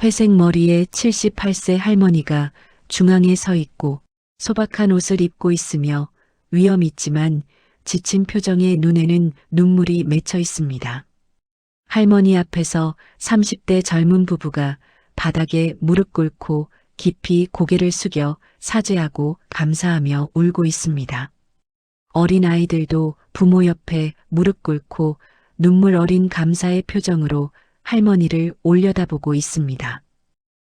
회색 머리의 78세 할머니가 중앙에 서 있고 소박한 옷을 입고 있으며 위험 있지만 지친 표정의 눈에는 눈물이 맺혀 있습니다. 할머니 앞에서 30대 젊은 부부가 바닥에 무릎 꿇고 깊이 고개를 숙여 사죄하고 감사하며 울고 있습니다. 어린 아이들도 부모 옆에 무릎 꿇고 눈물 어린 감사의 표정으로 할머니를 올려다보고 있습니다.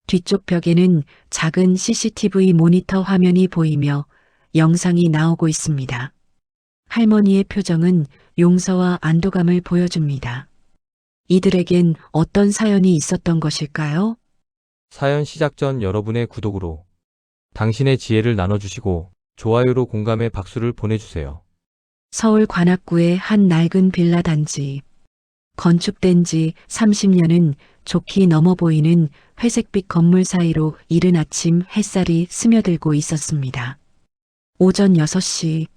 뒤쪽 벽에는 작은 CCTV 모니터 화면이 보이며 영상이 나오고 있습니다. 할머니의 표정은 용서와 안도감을 보여줍니다. 이들에겐 어떤 사연이 있었던 것일까요? 사연 시작 전 여러분의 구독으로 당신의 지혜를 나눠주시고 좋아요로 공감의 박수를 보내주세요. 서울 관악구의 한 낡은 빌라 단지. 건축된 지 30년은 좋게 넘어 보이는 회색빛 건물 사이로 이른 아침 햇살이 스며들고 있었습니다. 오전 6시,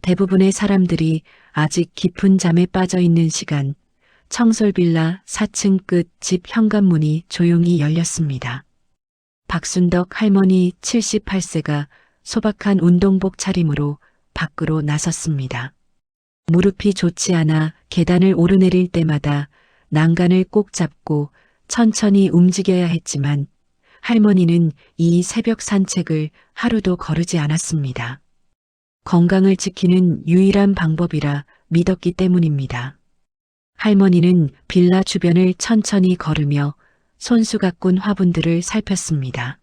대부분의 사람들이 아직 깊은 잠에 빠져 있는 시간, 청솔빌라 4층 끝 집 현관문이 조용히 열렸습니다. 박순덕 할머니 78세가 소박한 운동복 차림으로 밖으로 나섰습니다. 무릎이 좋지 않아 계단을 오르내릴 때마다 난간을 꼭 잡고 천천히 움직여야 했지만 할머니는 이 새벽 산책을 하루도 거르지 않았습니다. 건강을 지키는 유일한 방법이라 믿었기 때문입니다. 할머니는 빌라 주변을 천천히 걸으며 손수 가꾼 화분들을 살폈습니다.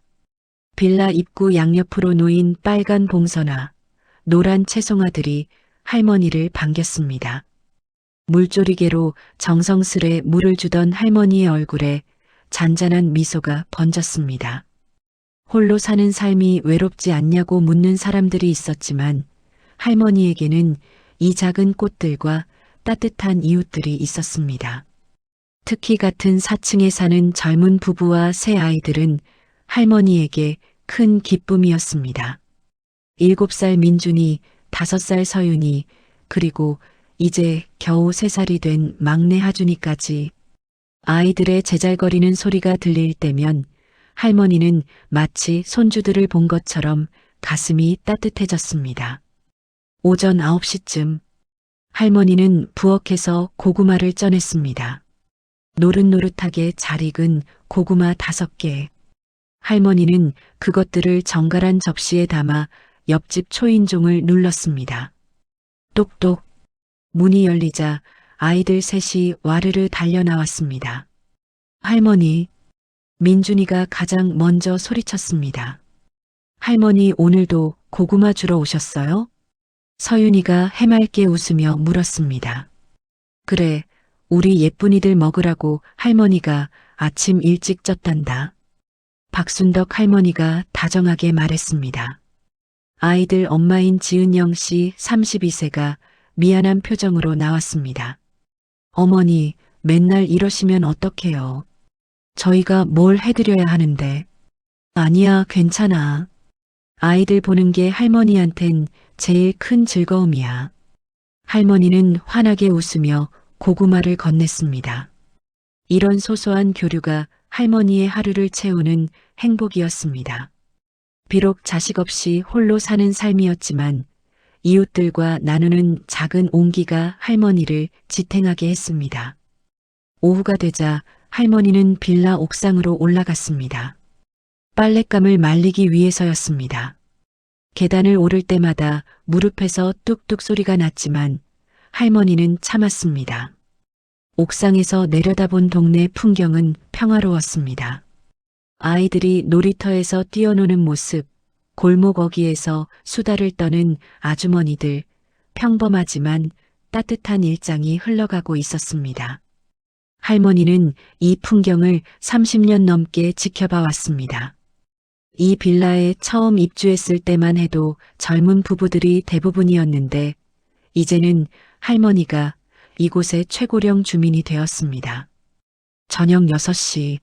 빌라 입구 양옆으로 놓인 빨간 봉선화, 노란 채송화들이 할머니를 반겼습니다. 물조리개로 정성스레 물을 주던 할머니의 얼굴에 잔잔한 미소가 번졌습니다. 홀로 사는 삶이 외롭지 않냐고 묻는 사람들이 있었지만 할머니에게는 이 작은 꽃들과 따뜻한 이웃들이 있었습니다. 특히 같은 4층에 사는 젊은 부부와 세 아이들은 할머니에게 큰 기쁨이었습니다. 7살 민준이, 5살 서윤이, 그리고 이제 겨우 3살이 된 막내 하준이까지. 아이들의 제잘거리는 소리가 들릴 때면 할머니는 마치 손주들을 본 것처럼 가슴이 따뜻해졌습니다. 오전 9시쯤 할머니는 부엌에서 고구마를 쪄냈습니다. 노릇노릇하게 잘 익은 고구마 5개. 할머니는 그것들을 정갈한 접시에 담아 옆집 초인종을 눌렀습니다. 똑똑. 문이 열리자 아이들 셋이 와르르 달려 나왔습니다. 할머니, 민준이가 가장 먼저 소리쳤습니다. 할머니 오늘도 고구마 주러 오셨어요? 서윤이가 해맑게 웃으며 물었습니다. 그래, 우리 예쁜이들 먹으라고 할머니가 아침 일찍 쪘단다. 박순덕 할머니가 다정하게 말했습니다. 아이들 엄마인 지은영 씨 32세가 미안한 표정으로 나왔습니다. 어머니, 맨날 이러시면 어떡해요. 저희가 뭘 해드려야 하는데. 아니야, 괜찮아. 아이들 보는 게 할머니한텐 제일 큰 즐거움이야. 할머니는 환하게 웃으며 고구마를 건넸습니다. 이런 소소한 교류가 할머니의 하루를 채우는 행복이었습니다. 비록 자식 없이 홀로 사는 삶이었지만 이웃들과 나누는 작은 온기가 할머니를 지탱하게 했습니다. 오후가 되자 할머니는 빌라 옥상으로 올라갔습니다. 빨랫감을 말리기 위해서였습니다. 계단을 오를 때마다 무릎에서 뚝뚝 소리가 났지만 할머니는 참았습니다. 옥상에서 내려다본 동네 풍경은 평화로웠습니다. 아이들이 놀이터에서 뛰어노는 모습, 골목 어귀에서 수다를 떠는 아주머니들, 평범하지만 따뜻한 일상이 흘러가고 있었습니다. 할머니는 이 풍경을 30년 넘게 지켜봐 왔습니다. 이 빌라에 처음 입주했을 때만 해도 젊은 부부들이 대부분이었는데 이제는 할머니가 이곳의 최고령 주민이 되었습니다. 저녁 6시,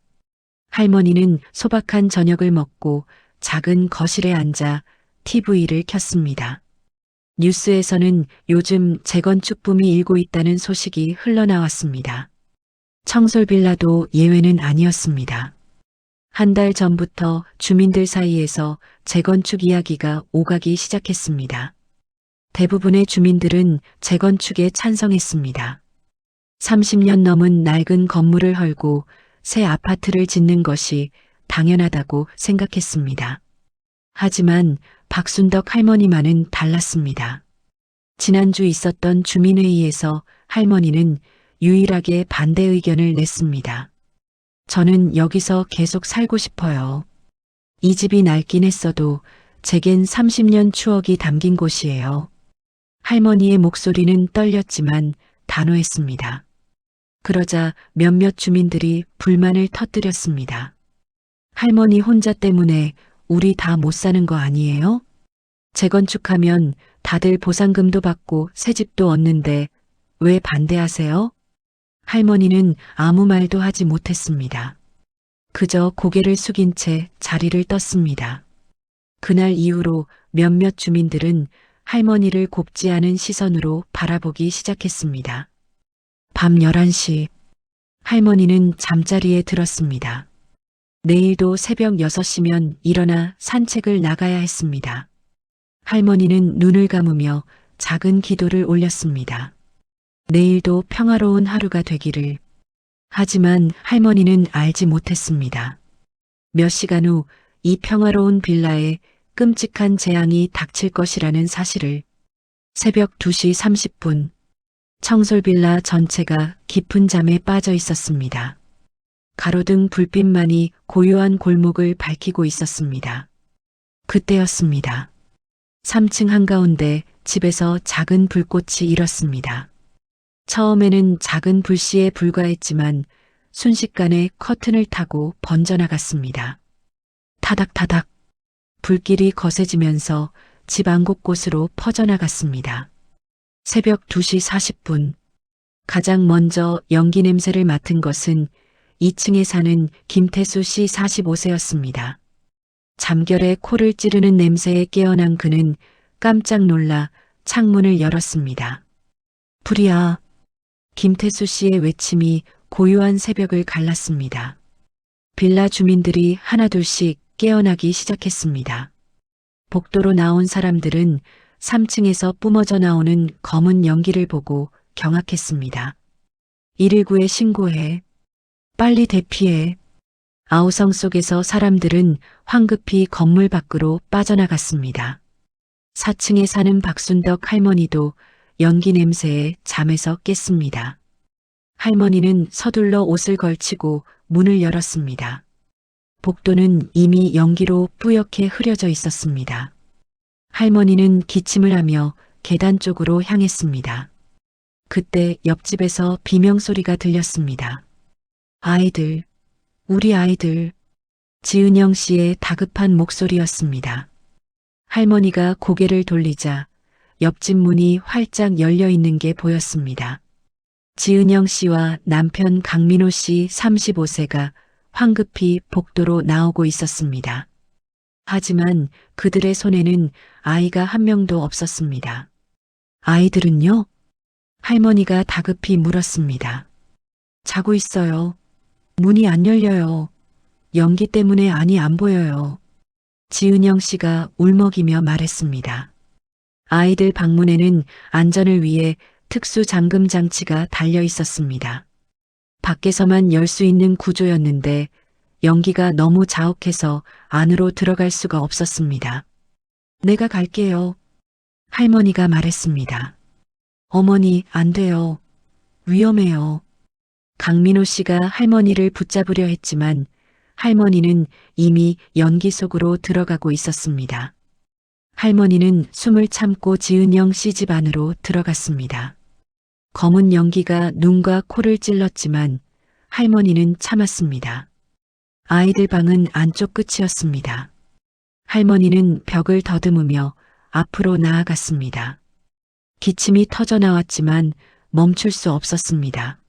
할머니는 소박한 저녁을 먹고 작은 거실에 앉아 TV를 켰습니다. 뉴스에서는 요즘 재건축 붐이 일고 있다는 소식이 흘러나왔습니다. 청솔빌라도 예외는 아니었습니다. 한 달 전부터 주민들 사이에서 재건축 이야기가 오가기 시작했습니다. 대부분의 주민들은 재건축에 찬성했습니다. 30년 넘은 낡은 건물을 헐고 새 아파트를 짓는 것이 당연하다고 생각했습니다. 하지만 박순덕 할머니만은 달랐습니다. 지난주 있었던 주민회의에서 할머니는 유일하게 반대 의견을 냈습니다. 저는 여기서 계속 살고 싶어요. 이 집이 낡긴 했어도 제겐 30년 추억이 담긴 곳이에요. 할머니의 목소리는 떨렸지만 단호했습니다. 그러자 몇몇 주민들이 불만을 터뜨렸습니다. 할머니 혼자 때문에 우리 다 못 사는 거 아니에요? 재건축하면 다들 보상금도 받고 새 집도 얻는데 왜 반대하세요? 할머니는 아무 말도 하지 못했습니다. 그저 고개를 숙인 채 자리를 떴습니다. 그날 이후로 몇몇 주민들은 할머니를 곱지 않은 시선으로 바라보기 시작했습니다. 밤 11시, 할머니는 잠자리에 들었습니다. 내일도 새벽 6시면 일어나 산책을 나가야 했습니다. 할머니는 눈을 감으며 작은 기도를 올렸습니다. 내일도 평화로운 하루가 되기를. 하지만 할머니는 알지 못했습니다. 몇 시간 후 이 평화로운 빌라에 끔찍한 재앙이 닥칠 것이라는 사실을. 새벽 2시 30분, 청솔빌라 전체가 깊은 잠에 빠져 있었습니다. 가로등 불빛만이 고요한 골목을 밝히고 있었습니다. 그때였습니다. 3층 한가운데 집에서 작은 불꽃이 일었습니다. 처음에는 작은 불씨에 불과했지만 순식간에 커튼을 타고 번져나갔습니다. 타닥타닥 불길이 거세지면서 집 안 곳곳으로 퍼져나갔습니다. 새벽 2시 40분 가장 먼저 연기 냄새를 맡은 것은 2층에 사는 김태수 씨 45세였습니다. 잠결에 코를 찌르는 냄새에 깨어난 그는 깜짝 놀라 창문을 열었습니다. 불이야. 김태수 씨의 외침이 고요한 새벽을 갈랐습니다. 빌라 주민들이 하나둘씩 깨어나기 시작했습니다. 복도로 나온 사람들은 3층에서 뿜어져 나오는 검은 연기를 보고 경악했습니다. 119에 신고해. 빨리 대피해. 아우성 속에서 사람들은 황급히 건물 밖으로 빠져나갔습니다. 4층에 사는 박순덕 할머니도 연기 냄새에 잠에서 깼습니다. 할머니는 서둘러 옷을 걸치고 문을 열었습니다. 복도는 이미 연기로 뿌옇게 흐려져 있었습니다. 할머니는 기침을 하며 계단 쪽으로 향했습니다. 그때 옆집에서 비명소리가 들렸습니다. 아이들, 우리 아이들. 지은영 씨의 다급한 목소리였습니다. 할머니가 고개를 돌리자 옆집 문이 활짝 열려 있는 게 보였습니다. 지은영 씨와 남편 강민호 씨 35세가 황급히 복도로 나오고 있었습니다. 하지만 그들의 손에는 아이가 한 명도 없었습니다. 아이들은요? 할머니가 다급히 물었습니다. 자고 있어요. 문이 안 열려요. 연기 때문에 안이 안 보여요. 지은영 씨가 울먹이며 말했습니다. 아이들 방문에는 안전을 위해 특수 잠금 장치가 달려 있었습니다. 밖에서만 열 수 있는 구조였는데 연기가 너무 자욱해서 안으로 들어갈 수가 없었습니다. 내가 갈게요. 할머니가 말했습니다. 어머니, 안 돼요. 위험해요. 강민호 씨가 할머니를 붙잡으려 했지만 할머니는 이미 연기 속으로 들어가고 있었습니다. 할머니는 숨을 참고 지은영 씨 집 안으로 들어갔습니다. 검은 연기가 눈과 코를 찔렀지만 할머니는 참았습니다. 아이들 방은 안쪽 끝이었습니다. 할머니는 벽을 더듬으며 앞으로 나아갔습니다. 기침이 터져 나왔지만 멈출 수 없었습니다.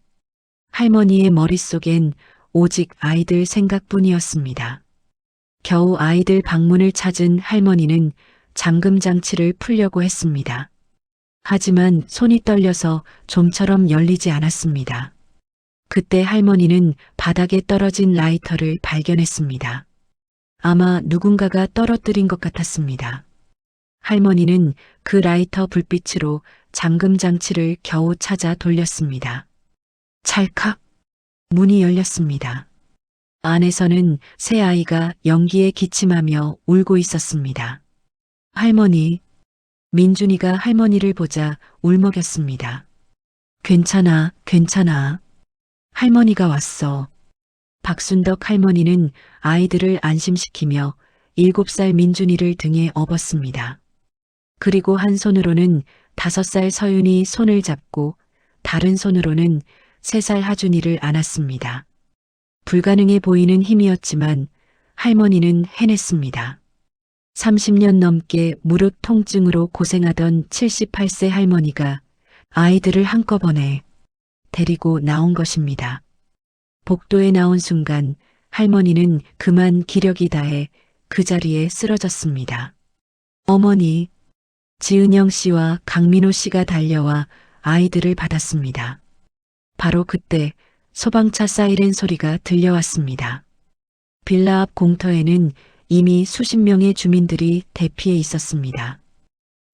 할머니의 머릿속엔 오직 아이들 생각뿐이었습니다. 겨우 아이들 방문을 찾은 할머니는 잠금 장치를 풀려고 했습니다. 하지만 손이 떨려서 좀처럼 열리지 않았습니다. 그때 할머니는 바닥에 떨어진 라이터를 발견했습니다. 아마 누군가가 떨어뜨린 것 같았습니다. 할머니는 그 라이터 불빛으로 잠금 장치를 겨우 찾아 돌렸습니다. 찰칵! 문이 열렸습니다. 안에서는 새 아이가 연기에 기침하며 울고 있었습니다. 할머니, 민준이가 할머니를 보자 울먹였습니다. 괜찮아, 괜찮아. 할머니가 왔어. 박순덕 할머니는 아이들을 안심시키며 7살 민준이를 등에 업었습니다. 그리고 한 손으로는 5살 서윤이 손을 잡고 다른 손으로는 3살 하준이를 안았습니다. 불가능해 보이는 힘이었지만 할머니는 해냈습니다. 30년 넘게 무릎 통증으로 고생하던 78세 할머니가 아이들을 한꺼번에 데리고 나온 것입니다. 복도에 나온 순간 할머니는 그만 기력이 다해 그 자리에 쓰러졌습니다. 어머니, 지은영 씨와 강민호 씨가 달려와 아이들을 받았습니다. 바로 그때 소방차 사이렌 소리가 들려왔습니다. 빌라 앞 공터에는 이미 수십 명의 주민들이 대피해 있었습니다.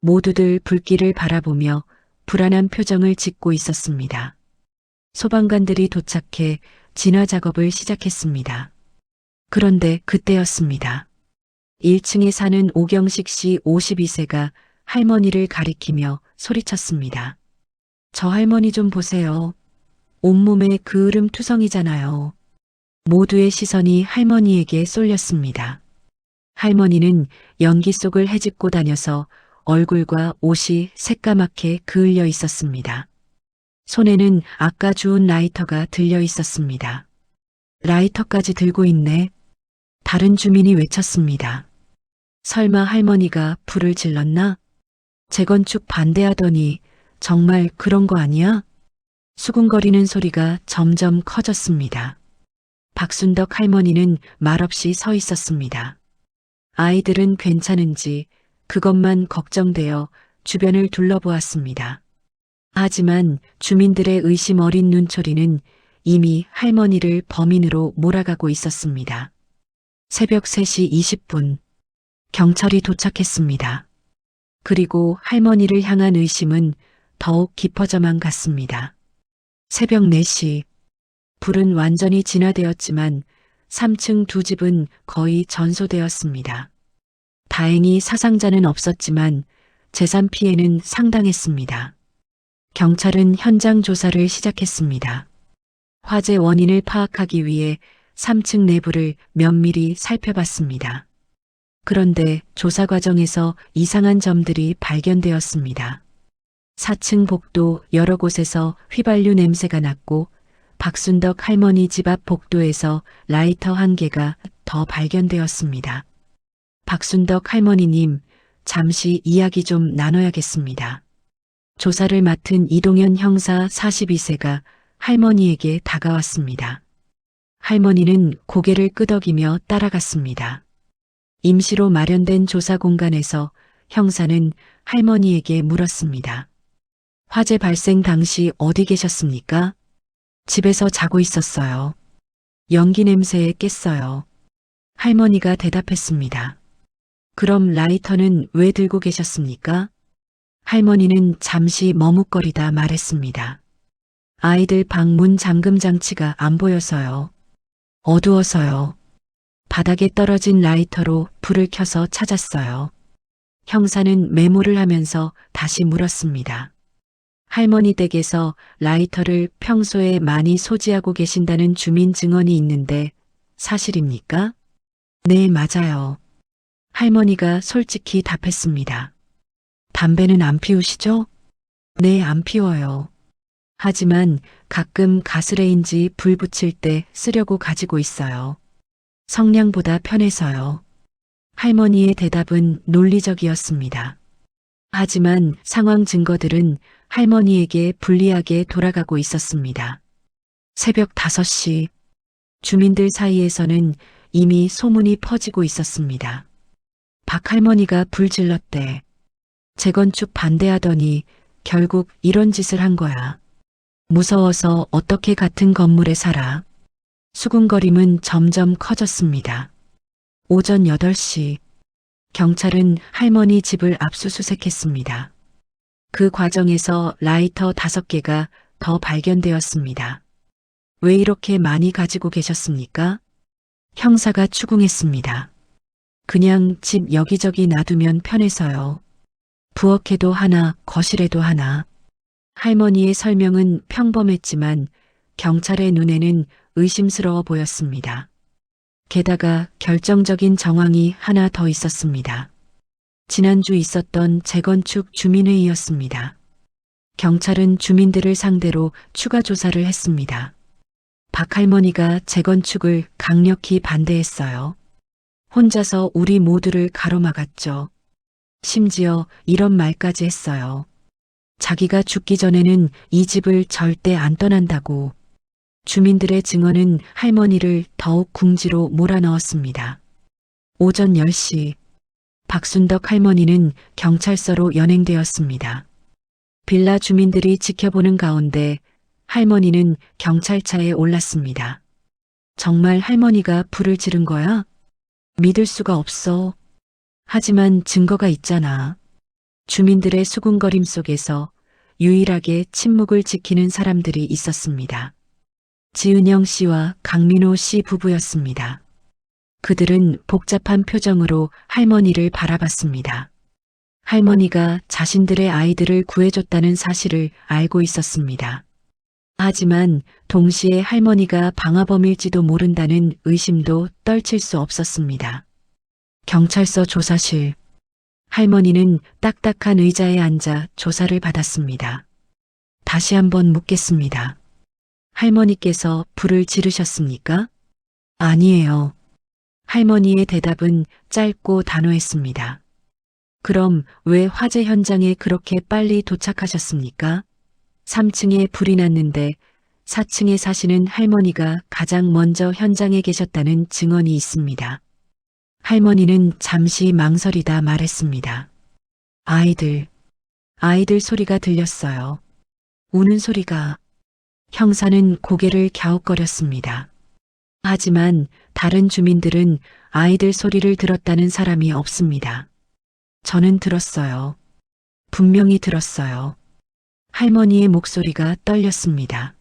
모두들 불길을 바라보며 불안한 표정을 짓고 있었습니다. 소방관들이 도착해 진화 작업을 시작했습니다. 그런데 그때였습니다. 1층에 사는 오경식 씨 52세가 할머니를 가리키며 소리쳤습니다. 저 할머니 좀 보세요. 온몸에 그을음 투성이잖아요. 모두의 시선이 할머니에게 쏠렸습니다. 할머니는 연기 속을 헤집고 다녀서 얼굴과 옷이 새까맣게 그을려 있었습니다. 손에는 아까 주운 라이터가 들려 있었습니다. 라이터까지 들고 있네. 다른 주민이 외쳤습니다. 설마 할머니가 불을 질렀나? 재건축 반대하더니 정말 그런 거 아니야? 수군거리는 소리가 점점 커졌습니다. 박순덕 할머니는 말없이 서 있었습니다. 아이들은 괜찮은지 그것만 걱정되어 주변을 둘러보았습니다. 하지만 주민들의 의심 어린 눈초리는 이미 할머니를 범인으로 몰아가고 있었습니다. 새벽 3시 20분, 경찰이 도착했습니다. 그리고 할머니를 향한 의심은 더욱 깊어져만 갔습니다. 새벽 4시, 불은 완전히 진화되었지만 3층 두 집은 거의 전소되었습니다. 다행히 사상자는 없었지만 재산 피해는 상당했습니다. 경찰은 현장 조사를 시작했습니다. 화재 원인을 파악하기 위해 3층 내부를 면밀히 살펴봤습니다. 그런데 조사 과정에서 이상한 점들이 발견되었습니다. 4층 복도 여러 곳에서 휘발유 냄새가 났고 박순덕 할머니 집 앞 복도에서 라이터 1개가 더 발견되었습니다. 박순덕 할머니님, 잠시 이야기 좀 나눠야겠습니다. 조사를 맡은 이동현 형사 42세가 할머니에게 다가왔습니다. 할머니는 고개를 끄덕이며 따라갔습니다. 임시로 마련된 조사 공간에서 형사는 할머니에게 물었습니다. 화재 발생 당시 어디 계셨습니까? 집에서 자고 있었어요. 연기 냄새에 깼어요. 할머니가 대답했습니다. 그럼 라이터는 왜 들고 계셨습니까? 할머니는 잠시 머뭇거리다 말했습니다. 아이들 방 문 잠금 장치가 안 보여서요. 어두워서요. 바닥에 떨어진 라이터로 불을 켜서 찾았어요. 형사는 메모를 하면서 다시 물었습니다. 할머니 댁에서 라이터를 평소에 많이 소지하고 계신다는 주민 증언이 있는데 사실입니까? 네, 맞아요. 할머니가 솔직히 답했습니다. 담배는 안 피우시죠? 네, 안 피워요. 하지만 가끔 가스레인지 불 붙일 때 쓰려고 가지고 있어요. 성냥보다 편해서요. 할머니의 대답은 논리적이었습니다. 하지만 상황 증거들은 할머니에게 불리하게 돌아가고 있었습니다. 새벽 5시, 주민들 사이에서는 이미 소문이 퍼지고 있었습니다. 박 할머니가 불 질렀대. 재건축 반대하더니 결국 이런 짓을 한 거야. 무서워서 어떻게 같은 건물에 살아. 수군거림은 점점 커졌습니다. 오전 8시, 경찰은 할머니 집을 압수수색했습니다. 그 과정에서 라이터 5개가 더 발견되었습니다. 왜 이렇게 많이 가지고 계셨습니까? 형사가 추궁했습니다. 그냥 집 여기저기 놔두면 편해서요. 부엌에도 하나, 거실에도 하나. 할머니의 설명은 평범했지만 경찰의 눈에는 의심스러워 보였습니다. 게다가 결정적인 정황이 하나 더 있었습니다. 지난주 있었던 재건축 주민회의였습니다. 경찰은 주민들을 상대로 추가 조사를 했습니다. 박 할머니가 재건축을 강력히 반대했어요. 혼자서 우리 모두를 가로막았죠. 심지어 이런 말까지 했어요. 자기가 죽기 전에는 이 집을 절대 안 떠난다고. 주민들의 증언은 할머니를 더욱 궁지로 몰아넣었습니다. 오전 10시, 박순덕 할머니는 경찰서로 연행되었습니다. 빌라 주민들이 지켜보는 가운데 할머니는 경찰차에 올랐습니다. 정말 할머니가 불을 지른 거야? 믿을 수가 없어. 하지만 증거가 있잖아. 주민들의 수군거림 속에서 유일하게 침묵을 지키는 사람들이 있었습니다. 지은영 씨와 강민호 씨 부부였습니다. 그들은 복잡한 표정으로 할머니를 바라봤습니다. 할머니가 자신들의 아이들을 구해줬다는 사실을 알고 있었습니다. 하지만 동시에 할머니가 방화범일지도 모른다는 의심도 떨칠 수 없었습니다. 경찰서 조사실. 할머니는 딱딱한 의자에 앉아 조사를 받았습니다. 다시 한번 묻겠습니다. 할머니께서 불을 지르셨습니까? 아니에요. 할머니의 대답은 짧고 단호했습니다. 그럼 왜 화재 현장에 그렇게 빨리 도착하셨습니까? 3층에 불이 났는데 4층에 사시는 할머니가 가장 먼저 현장에 계셨다는 증언이 있습니다. 할머니는 잠시 망설이다 말했습니다. 아이들 소리가 들렸어요. 우는 소리가. 형사는 고개를 갸웃거렸습니다. 하지만 다른 주민들은 아이들 소리를 들었다는 사람이 없습니다. 저는 들었어요. 분명히 들었어요. 할머니의 목소리가 떨렸습니다.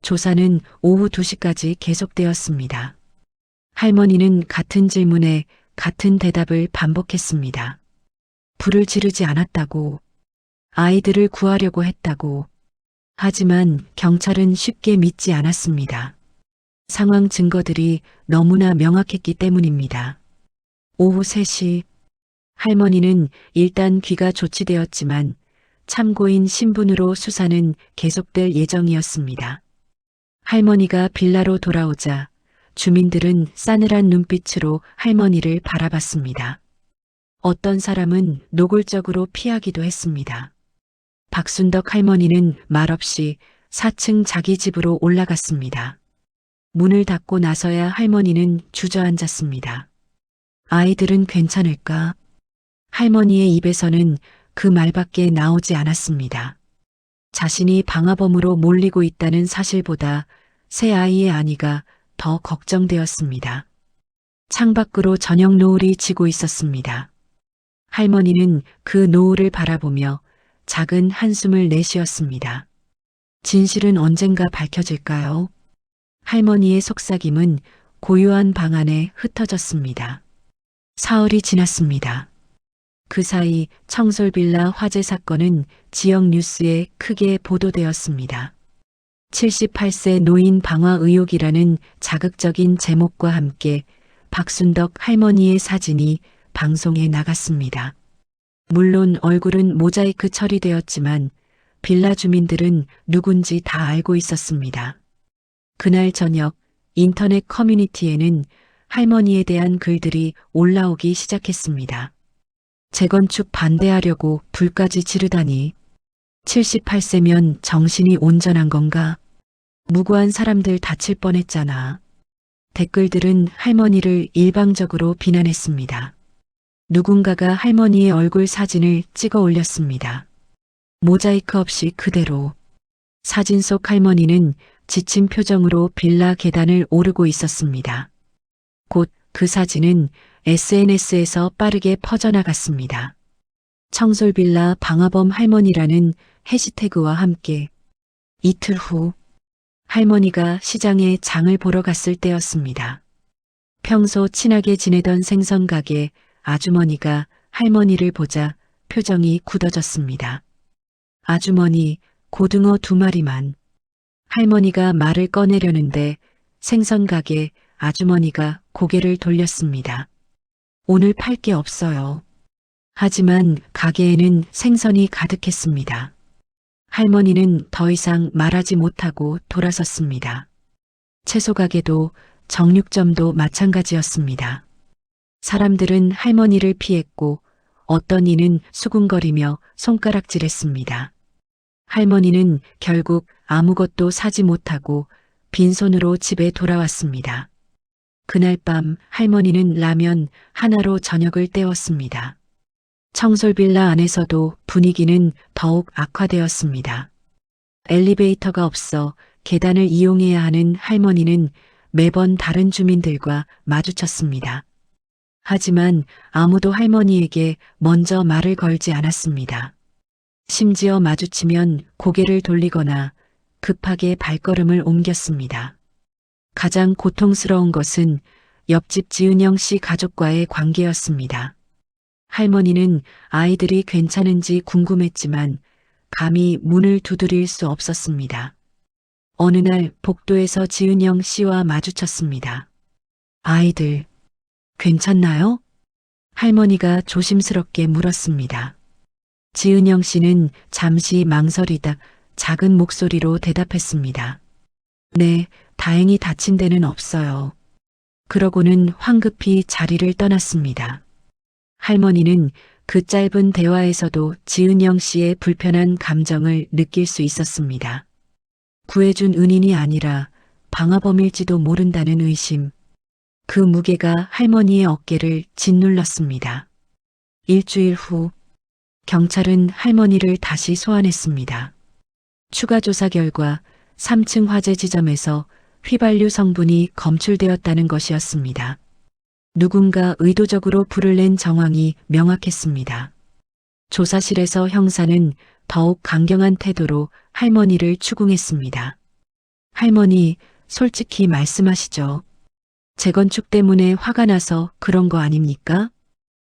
조사는 오후 2시까지 계속되었습니다. 할머니는 같은 질문에 같은 대답을 반복했습니다. 불을 지르지 않았다고, 아이들을 구하려고 했다고. 하지만 경찰은 쉽게 믿지 않았습니다. 상황 증거들이 너무나 명확했기 때문입니다. 오후 3시, 할머니는 일단 귀가 조치되었지만 참고인 신분으로 수사는 계속될 예정이었습니다. 할머니가 빌라로 돌아오자 주민들은 싸늘한 눈빛으로 할머니를 바라봤습니다. 어떤 사람은 노골적으로 피하기도 했습니다. 박순덕 할머니는 말없이 4층 자기 집으로 올라갔습니다. 문을 닫고 나서야 할머니는 주저앉았습니다. 아이들은 괜찮을까? 할머니의 입에서는 그 말밖에 나오지 않았습니다. 자신이 방화범으로 몰리고 있다는 사실보다 새 아이의 안위가 더 걱정되었습니다. 창밖으로 저녁 노을이 지고 있었습니다. 할머니는 그 노을을 바라보며 작은 한숨을 내쉬었습니다. 진실은 언젠가 밝혀질까요? 할머니의 속삭임은 고요한 방 안에 흩어졌습니다. 사흘이 지났습니다. 그 사이 청솔빌라 화재 사건은 지역 뉴스에 크게 보도되었습니다. 78세 노인 방화 의혹이라는 자극적인 제목과 함께 박순덕 할머니의 사진이 방송에 나갔습니다. 물론 얼굴은 모자이크 처리되었지만 빌라 주민들은 누군지 다 알고 있었습니다. 그날 저녁 인터넷 커뮤니티에는 할머니에 대한 글들이 올라오기 시작했습니다. 재건축 반대하려고 불까지 지르다니. 78세면 정신이 온전한 건가? 무고한 사람들 다칠 뻔했잖아. 댓글들은 할머니를 일방적으로 비난했습니다. 누군가가 할머니의 얼굴 사진을 찍어 올렸습니다. 모자이크 없이 그대로. 사진 속 할머니는 지친 표정으로 빌라 계단을 오르고 있었습니다. 곧 그 사진은 SNS에서 빠르게 퍼져나갔습니다. 청솔빌라 방화범 할머니라는 해시태그와 함께 이틀 후 할머니가 시장에 장을 보러 갔을 때였습니다. 평소 친하게 지내던 생선가게 아주머니가 할머니를 보자 표정이 굳어졌습니다. 아주머니, 고등어 2마리만. 할머니가 말을 꺼내려는데 생선가게 아주머니가 고개를 돌렸습니다. 오늘 팔 게 없어요. 하지만 가게에는 생선이 가득했습니다. 할머니는 더 이상 말하지 못하고 돌아섰습니다. 채소 가게도 정육점도 마찬가지였습니다. 사람들은 할머니를 피했고 어떤 이는 수군거리며 손가락질했습니다. 할머니는 결국 아무것도 사지 못하고 빈손으로 집에 돌아왔습니다. 그날 밤 할머니는 라면 하나로 저녁을 때웠습니다. 청솔빌라 안에서도 분위기는 더욱 악화되었습니다. 엘리베이터가 없어 계단을 이용해야 하는 할머니는 매번 다른 주민들과 마주쳤습니다. 하지만 아무도 할머니에게 먼저 말을 걸지 않았습니다. 심지어 마주치면 고개를 돌리거나 급하게 발걸음을 옮겼습니다. 가장 고통스러운 것은 옆집 지은영 씨 가족과의 관계였습니다. 할머니는 아이들이 괜찮은지 궁금했지만 감히 문을 두드릴 수 없었습니다. 어느 날 복도에서 지은영 씨와 마주쳤습니다. 아이들, 괜찮나요? 할머니가 조심스럽게 물었습니다. 지은영 씨는 잠시 망설이다 작은 목소리로 대답했습니다. 네, 다행히 다친 데는 없어요. 그러고는 황급히 자리를 떠났습니다. 할머니는 그 짧은 대화에서도 지은영 씨의 불편한 감정을 느낄 수 있었습니다. 구해준 은인이 아니라 방화범일지도 모른다는 의심. 그 무게가 할머니의 어깨를 짓눌렀습니다. 일주일 후 경찰은 할머니를 다시 소환했습니다. 추가 조사 결과 3층 화재 지점에서 휘발유 성분이 검출되었다는 것이었습니다. 누군가 의도적으로 불을 낸 정황이 명확했습니다. 조사실에서 형사는 더욱 강경한 태도로 할머니를 추궁했습니다. 할머니, 솔직히 말씀하시죠. 재건축 때문에 화가 나서 그런 거 아닙니까?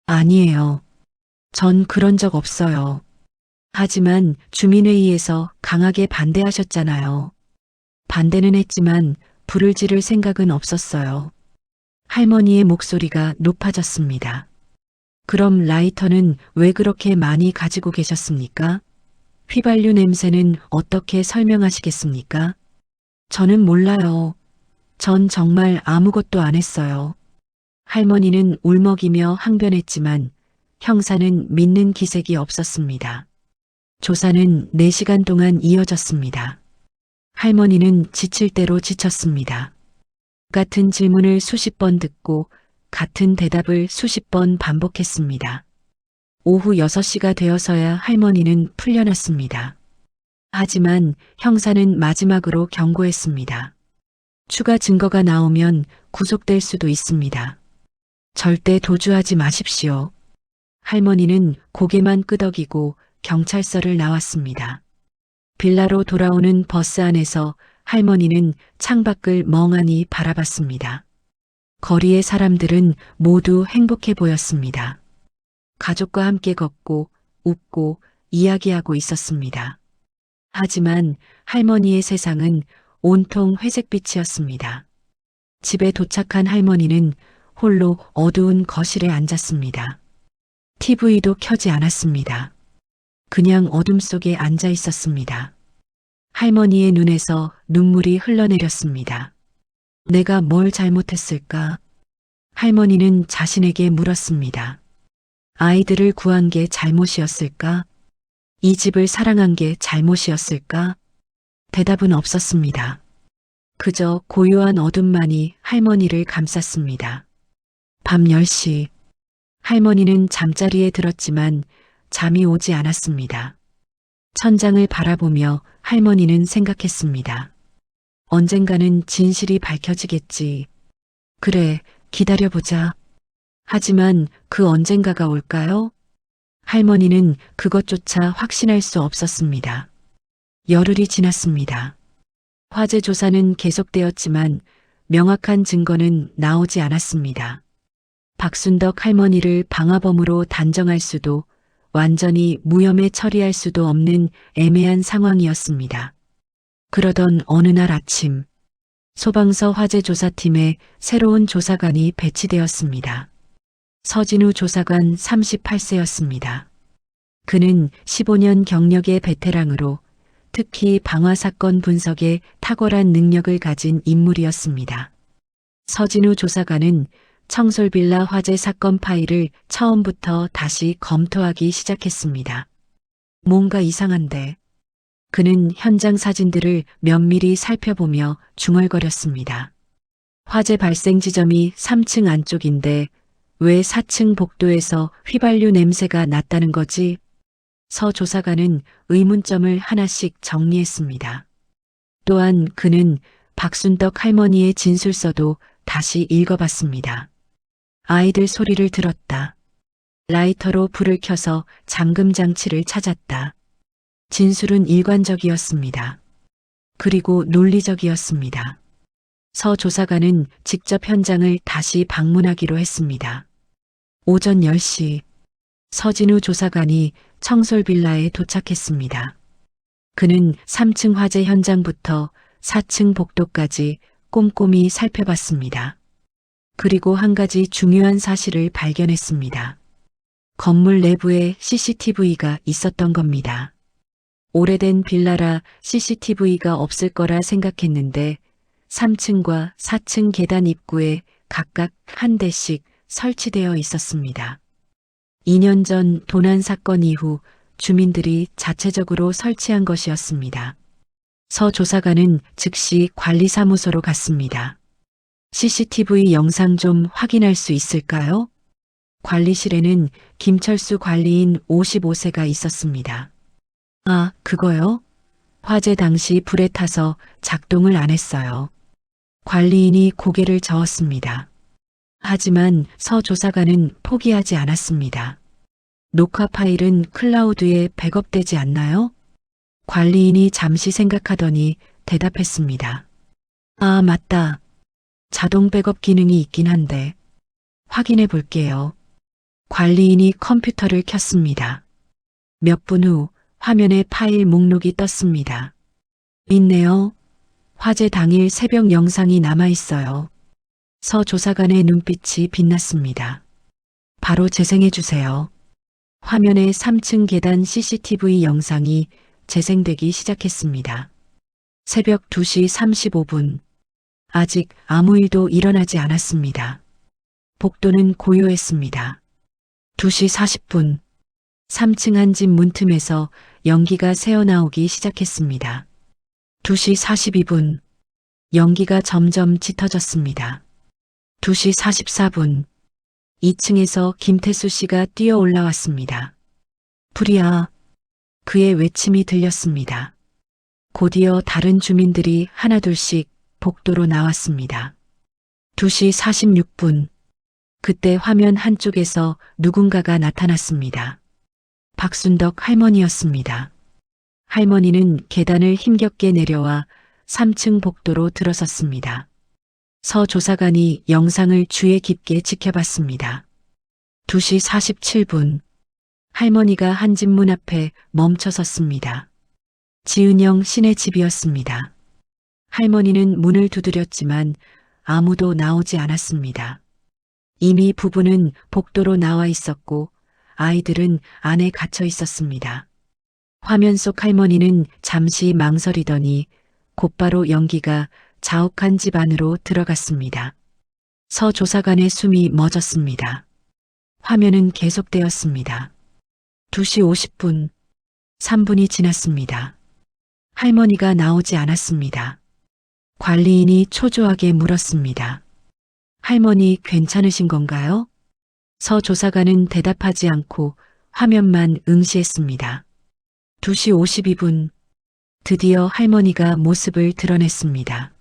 아니에요. 전 그런 적 없어요. 하지만 주민회의에서 강하게 반대하셨잖아요. 반대는 했지만 불을 지를 생각은 없었어요. 할머니의 목소리가 높아졌습니다. 그럼 라이터는 왜 그렇게 많이 가지고 계셨습니까? 휘발유 냄새는 어떻게 설명하시겠습니까? 저는 몰라요. 전 정말 아무것도 안 했어요. 할머니는 울먹이며 항변했지만 형사는 믿는 기색이 없었습니다. 조사는 4시간 동안 이어졌습니다. 할머니는 지칠 대로 지쳤습니다. 같은 질문을 수십 번 듣고 같은 대답을 수십 번 반복했습니다. 오후 6시가 되어서야 할머니는 풀려났습니다. 하지만 형사는 마지막으로 경고했습니다. 추가 증거가 나오면 구속될 수도 있습니다. 절대 도주하지 마십시오. 할머니는 고개만 끄덕이고 경찰서를 나왔습니다. 빌라로 돌아오는 버스 안에서 할머니는 창밖을 멍하니 바라봤습니다. 거리의 사람들은 모두 행복해 보였습니다. 가족과 함께 걷고 웃고 이야기하고 있었습니다. 하지만 할머니의 세상은 온통 회색빛이었습니다. 집에 도착한 할머니는 홀로 어두운 거실에 앉았습니다. TV도 켜지 않았습니다. 그냥 어둠 속에 앉아 있었습니다. 할머니의 눈에서 눈물이 흘러내렸습니다. 내가 뭘 잘못했을까? 할머니는 자신에게 물었습니다. 아이들을 구한 게 잘못이었을까? 이 집을 사랑한 게 잘못이었을까? 대답은 없었습니다. 그저 고요한 어둠만이 할머니를 감쌌습니다. 밤 10시. 할머니는 잠자리에 들었지만 잠이 오지 않았습니다. 천장을 바라보며 할머니는 생각했습니다. 언젠가는 진실이 밝혀지겠지. 그래, 기다려보자. 하지만 그 언젠가가 올까요? 할머니는 그것조차 확신할 수 없었습니다. 열흘이 지났습니다. 화재 조사는 계속되었지만 명확한 증거는 나오지 않았습니다. 박순덕 할머니를 방화범으로 단정할 수도 완전히 무혐의 처리할 수도 없는 애매한 상황이었습니다. 그러던 어느 날 아침, 소방서 화재조사팀에 새로운 조사관이 배치되었습니다. 서진우 조사관 38세였습니다. 그는 15년 경력의 베테랑으로 특히 방화사건 분석에 탁월한 능력을 가진 인물이었습니다. 서진우 조사관은 청솔빌라 화재 사건 파일을 처음부터 다시 검토하기 시작했습니다. 뭔가 이상한데. 그는 현장 사진들을 면밀히 살펴보며 중얼거렸습니다. 화재 발생 지점이 3층 안쪽인데 왜 4층 복도에서 휘발유 냄새가 났다는 거지? 서 조사관은 의문점을 하나씩 정리했습니다. 또한 그는 박순덕 할머니의 진술서도 다시 읽어봤습니다. 아이들 소리를 들었다. 라이터로 불을 켜서 잠금 장치를 찾았다. 진술은 일관적이었습니다. 그리고 논리적이었습니다. 서 조사관은 직접 현장을 다시 방문하기로 했습니다. 오전 10시 서진우 조사관이 청솔빌라에 도착했습니다. 그는 3층 화재 현장부터 4층 복도까지 꼼꼼히 살펴봤습니다. 그리고 한 가지 중요한 사실을 발견했습니다. 건물 내부에 CCTV가 있었던 겁니다. 오래된 빌라라 CCTV가 없을 거라 생각했는데 3층과 4층 계단 입구에 각각 한 대씩 설치되어 있었습니다. 2년 전 도난 사건 이후 주민들이 자체적으로 설치한 것이었습니다. 서 조사관은 즉시 관리사무소로 갔습니다. CCTV 영상 좀 확인할 수 있을까요? 관리실에는 김철수 관리인 55세가 있었습니다. 아, 그거요? 화재 당시 불에 타서 작동을 안 했어요. 관리인이 고개를 저었습니다. 하지만 서 조사관은 포기하지 않았습니다. 녹화 파일은 클라우드에 백업되지 않나요? 관리인이 잠시 생각하더니 대답했습니다. 아, 맞다. 자동 백업 기능이 있긴 한데 확인해 볼게요. 관리인이 컴퓨터를 켰습니다. 몇 분 후 화면에 파일 목록이 떴습니다. 있네요. 화재 당일 새벽 영상이 남아 있어요. 서 조사관의 눈빛이 빛났습니다. 바로 재생해 주세요. 화면에 3층 계단 CCTV 영상이 재생되기 시작했습니다. 새벽 2시 35분. 아직 아무 일도 일어나지 않았습니다. 복도는 고요했습니다. 2시 40분. 3층 한 집 문틈에서 연기가 새어나오기 시작했습니다. 2시 42분. 연기가 점점 짙어졌습니다. 2시 44분. 2층에서 김태수 씨가 뛰어 올라왔습니다. 불이야. 그의 외침이 들렸습니다. 곧이어 다른 주민들이 하나둘씩 복도로 나왔습니다. 2시 46분. 그때 화면 한쪽에서 누군가가 나타났습니다. 박순덕 할머니였습니다. 할머니는 계단을 힘겹게 내려와 3층 복도로 들어섰습니다. 서 조사관이 영상을 주의 깊게 지켜봤습니다. 2시 47분. 할머니가 한 집 문 앞에 멈춰 섰습니다. 지은영 씨네 집이었습니다. 할머니는 문을 두드렸지만 아무도 나오지 않았습니다. 이미 부부는 복도로 나와 있었고 아이들은 안에 갇혀 있었습니다. 화면 속 할머니는 잠시 망설이더니 곧바로 연기가 자욱한 집 안으로 들어갔습니다. 서 조사관의 숨이 멎었습니다. 화면은 계속되었습니다. 2시 50분, 3분이 지났습니다. 할머니가 나오지 않았습니다. 관리인이 초조하게 물었습니다. 할머니 괜찮으신 건가요? 서 조사관은 대답하지 않고 화면만 응시했습니다. 2시 52분. 드디어 할머니가 모습을 드러냈습니다.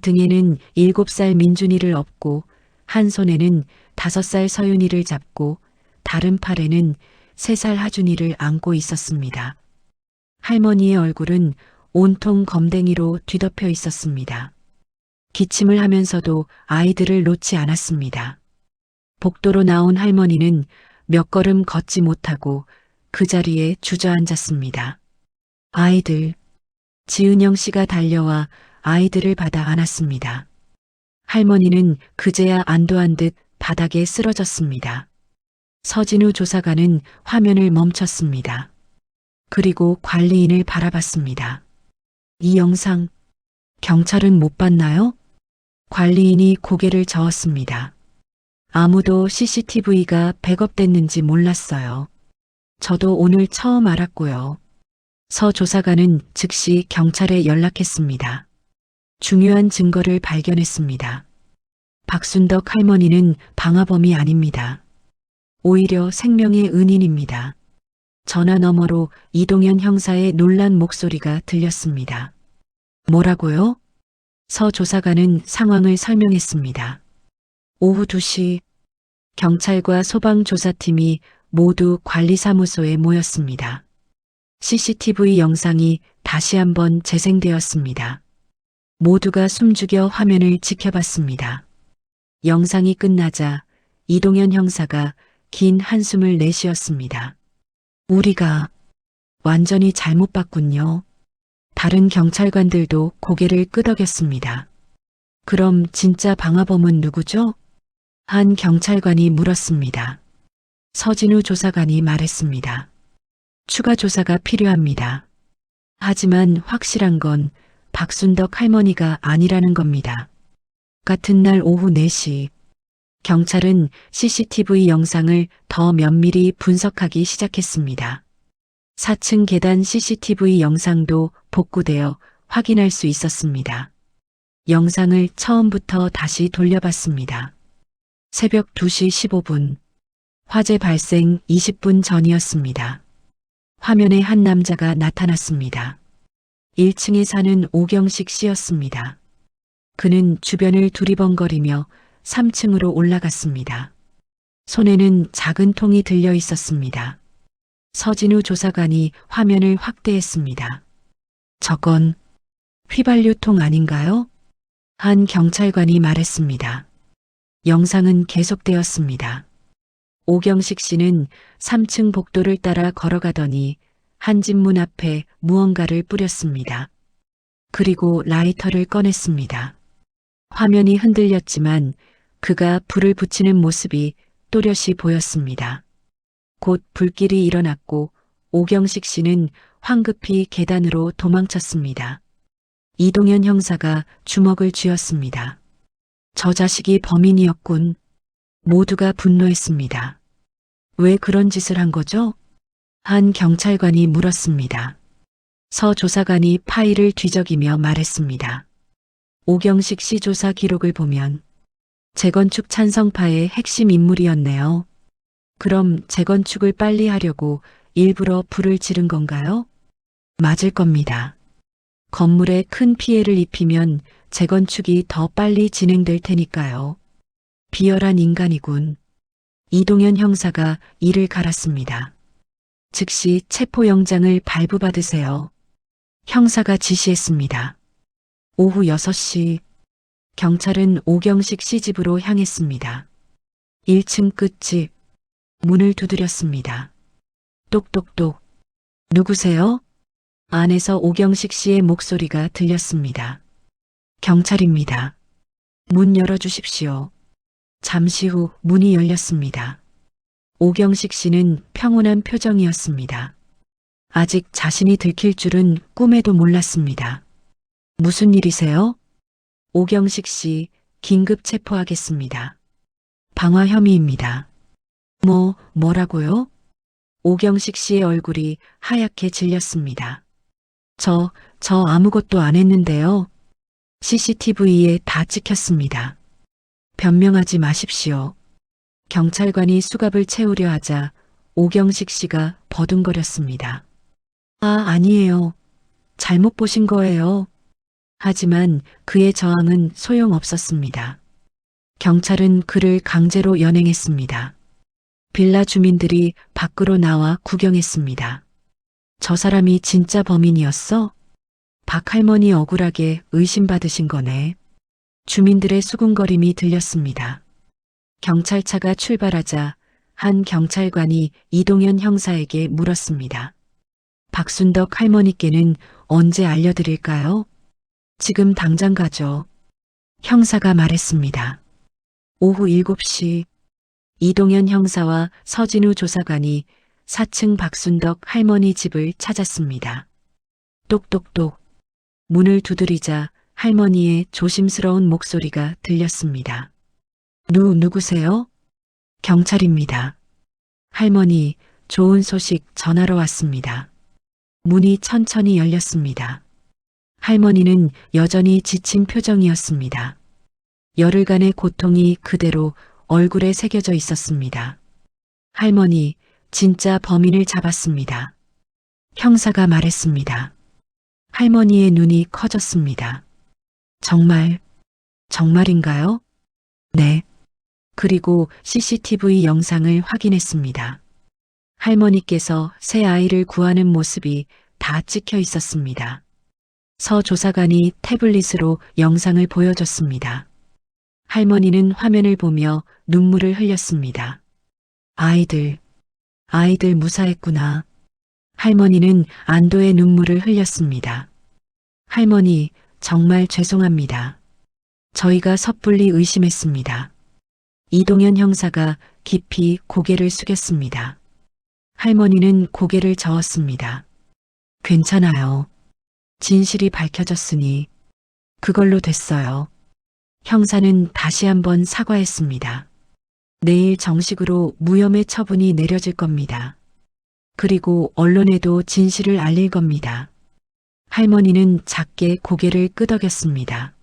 등에는 7살 민준이를 업고 한 손에는 5살 서윤이를 잡고 다른 팔에는 3살 하준이를 안고 있었습니다. 할머니의 얼굴은 온통 검댕이로 뒤덮여 있었습니다. 기침을 하면서도 아이들을 놓지 않았습니다. 복도로 나온 할머니는 몇 걸음 걷지 못하고 그 자리에 주저앉았습니다. 아이들, 지은영 씨가 달려와 아이들을 받아 안았습니다. 할머니는 그제야 안도한 듯 바닥에 쓰러졌습니다. 서진우 조사관은 화면을 멈췄습니다. 그리고 관리인을 바라봤습니다. 이 영상, 경찰은 못 봤나요? 관리인이 고개를 저었습니다. 아무도 CCTV가 백업됐는지 몰랐어요. 저도 오늘 처음 알았고요. 서 조사관은 즉시 경찰에 연락했습니다. 중요한 증거를 발견했습니다. 박순덕 할머니는 방화범이 아닙니다. 오히려 생명의 은인입니다. 전화 너머로 이동현 형사의 놀란 목소리가 들렸습니다. 뭐라고요? 서 조사관은 상황을 설명했습니다. 오후 2시 경찰과 소방조사팀이 모두 관리사무소에 모였습니다. CCTV 영상이 다시 한번 재생되었습니다. 모두가 숨죽여 화면을 지켜봤습니다. 영상이 끝나자 이동현 형사가 긴 한숨을 내쉬었습니다. 우리가 완전히 잘못 봤군요. 다른 경찰관들도 고개를 끄덕였습니다. 그럼 진짜 방화범은 누구죠? 한 경찰관이 물었습니다. 서진우 조사관이 말했습니다. 추가 조사가 필요합니다. 하지만 확실한 건 박순덕 할머니가 아니라는 겁니다. 같은 날 오후 4시 경찰은 CCTV 영상을 더 면밀히 분석하기 시작했습니다. 4층 계단 CCTV 영상도 복구되어 확인할 수 있었습니다. 영상을 처음부터 다시 돌려봤습니다. 새벽 2시 15분, 화재 발생 20분 전이었습니다. 화면에 한 남자가 나타났습니다. 1층에 사는 오경식 씨였습니다. 그는 주변을 두리번거리며 3층으로 올라갔습니다. 손에는 작은 통이 들려 있었습니다. 서진우 조사관이 화면을 확대했습니다. 저건 휘발유통 아닌가요? 한 경찰관이 말했습니다. 영상은 계속되었습니다. 오경식 씨는 3층 복도를 따라 걸어가더니 한 집 문 앞에 무언가를 뿌렸습니다. 그리고 라이터를 꺼냈습니다. 화면이 흔들렸지만 그가 불을 붙이는 모습이 또렷이 보였습니다. 곧 불길이 일어났고 오경식 씨는 황급히 계단으로 도망쳤습니다. 이동현 형사가 주먹을 쥐었습니다. 저 자식이 범인이었군. 모두가 분노했습니다. 왜 그런 짓을 한 거죠? 한 경찰관이 물었습니다. 서 조사관이 파일을 뒤적이며 말했습니다. 오경식 씨 조사 기록을 보면 재건축 찬성파의 핵심 인물이었네요. 그럼 재건축을 빨리 하려고 일부러 불을 지른 건가요? 맞을 겁니다. 건물에 큰 피해를 입히면 재건축이 더 빨리 진행될 테니까요. 비열한 인간이군. 이동현 형사가 이를 갈았습니다. 즉시 체포영장을 발부받으세요. 형사가 지시했습니다. 오후 6시 경찰은 오경식 씨 집으로 향했습니다. 1층 끝집 문을 두드렸습니다. 똑똑똑. 누구세요? 안에서 오경식 씨의 목소리가 들렸습니다. 경찰입니다. 문 열어주십시오. 잠시 후 문이 열렸습니다. 오경식 씨는 평온한 표정이었습니다. 아직 자신이 들킬 줄은 꿈에도 몰랐습니다. 무슨 일이세요? 오경식 씨, 긴급 체포하겠습니다. 방화 혐의입니다. 뭐라고요? 오경식 씨의 얼굴이 하얗게 질렸습니다. 저 아무것도 안 했는데요. CCTV에 다 찍혔습니다. 변명하지 마십시오. 경찰관이 수갑을 채우려 하자 오경식 씨가 버둥거렸습니다. 아니에요. 잘못 보신 거예요. 하지만 그의 저항은 소용없었습니다. 경찰은 그를 강제로 연행했습니다. 빌라 주민들이 밖으로 나와 구경했습니다. 저 사람이 진짜 범인이었어? 박 할머니 억울하게 의심받으신 거네. 주민들의 수군거림이 들렸습니다. 경찰차가 출발하자 한 경찰관이 이동현 형사에게 물었습니다. 박순덕 할머니께는 언제 알려드릴까요? 지금 당장 가죠. 형사가 말했습니다. 오후 7시 이동현 형사와 서진우 조사관이 4층 박순덕 할머니 집을 찾았습니다. 똑똑똑. 문을 두드리자 할머니의 조심스러운 목소리가 들렸습니다. 누구세요? 경찰입니다. 할머니, 좋은 소식 전하러 왔습니다. 문이 천천히 열렸습니다. 할머니는 여전히 지친 표정이었습니다. 열흘간의 고통이 그대로 얼굴에 새겨져 있었습니다. 할머니, 진짜 범인을 잡았습니다. 형사가 말했습니다. 할머니의 눈이 커졌습니다. 정말인가요? 네. 그리고 CCTV 영상을 확인했습니다. 할머니께서 새 아이를 구하는 모습이 다 찍혀 있었습니다. 서 조사관이 태블릿으로 영상을 보여줬습니다. 할머니는 화면을 보며 눈물을 흘렸습니다. 아이들 무사했구나. 할머니는 안도의 눈물을 흘렸습니다. 할머니, 정말 죄송합니다. 저희가 섣불리 의심했습니다. 이동현 형사가 깊이 고개를 숙였습니다. 할머니는 고개를 저었습니다. 괜찮아요. 진실이 밝혀졌으니 그걸로 됐어요. 형사는 다시 한번 사과했습니다. 내일 정식으로 무혐의 처분이 내려질 겁니다. 그리고 언론에도 진실을 알릴 겁니다. 할머니는 작게 고개를 끄덕였습니다.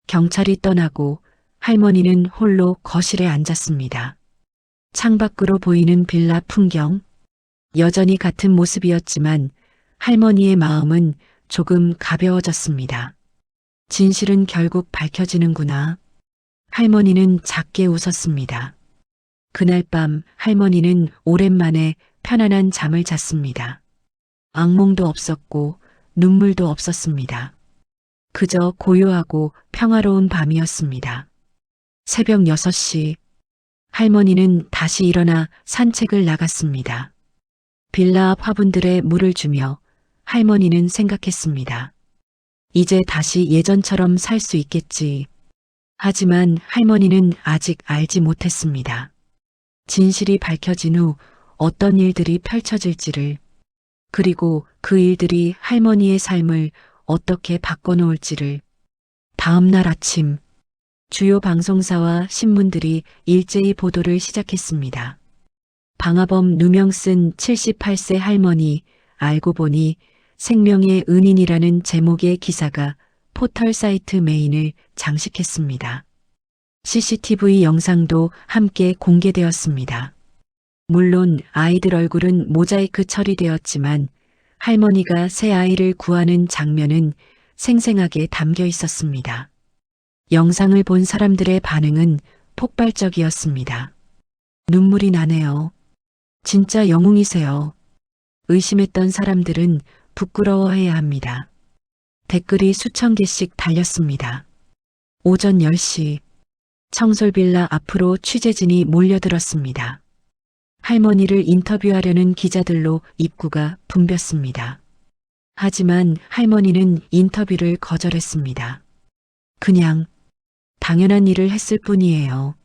경찰이 떠나고 할머니는 홀로 거실에 앉았습니다. 창밖으로 보이는 빌라 풍경, 여전히 같은 모습이었지만 할머니의 마음은 조금 가벼워졌습니다. 진실은 결국 밝혀지는구나. 할머니는 작게 웃었습니다. 그날 밤 할머니는 오랜만에 편안한 잠을 잤습니다. 악몽도 없었고 눈물도 없었습니다. 그저 고요하고 평화로운 밤이었습니다. 새벽 6시 할머니는 다시 일어나 산책을 나갔습니다. 빌라 앞 화분들에 물을 주며 할머니는 생각했습니다. 이제 다시 예전처럼 살 수 있겠지. 하지만 할머니는 아직 알지 못했습니다. 진실이 밝혀진 후 어떤 일들이 펼쳐질지를, 그리고 그 일들이 할머니의 삶을 어떻게 바꿔놓을지를. 다음 날 아침, 주요 방송사와 신문들이 일제히 보도를 시작했습니다. 방화범 누명 쓴 78세 할머니, 알고 보니 생명의 은인이라는 제목의 기사가 포털 사이트 메인을 장식했습니다. CCTV 영상도 함께 공개되었습니다. 물론 아이들 얼굴은 모자이크 처리되었지만 할머니가 새 아이를 구하는 장면은 생생하게 담겨 있었습니다. 영상을 본 사람들의 반응은 폭발적이었습니다. 눈물이 나네요. 진짜 영웅이세요. 의심했던 사람들은 부끄러워해야 합니다. 댓글이 수천 개씩 달렸습니다. 오전 10시 청솔빌라 앞으로 취재진이 몰려들었습니다. 할머니를 인터뷰하려는 기자들로 입구가 붐볐습니다. 하지만 할머니는 인터뷰를 거절했습니다. 그냥 당연한 일을 했을 뿐이에요.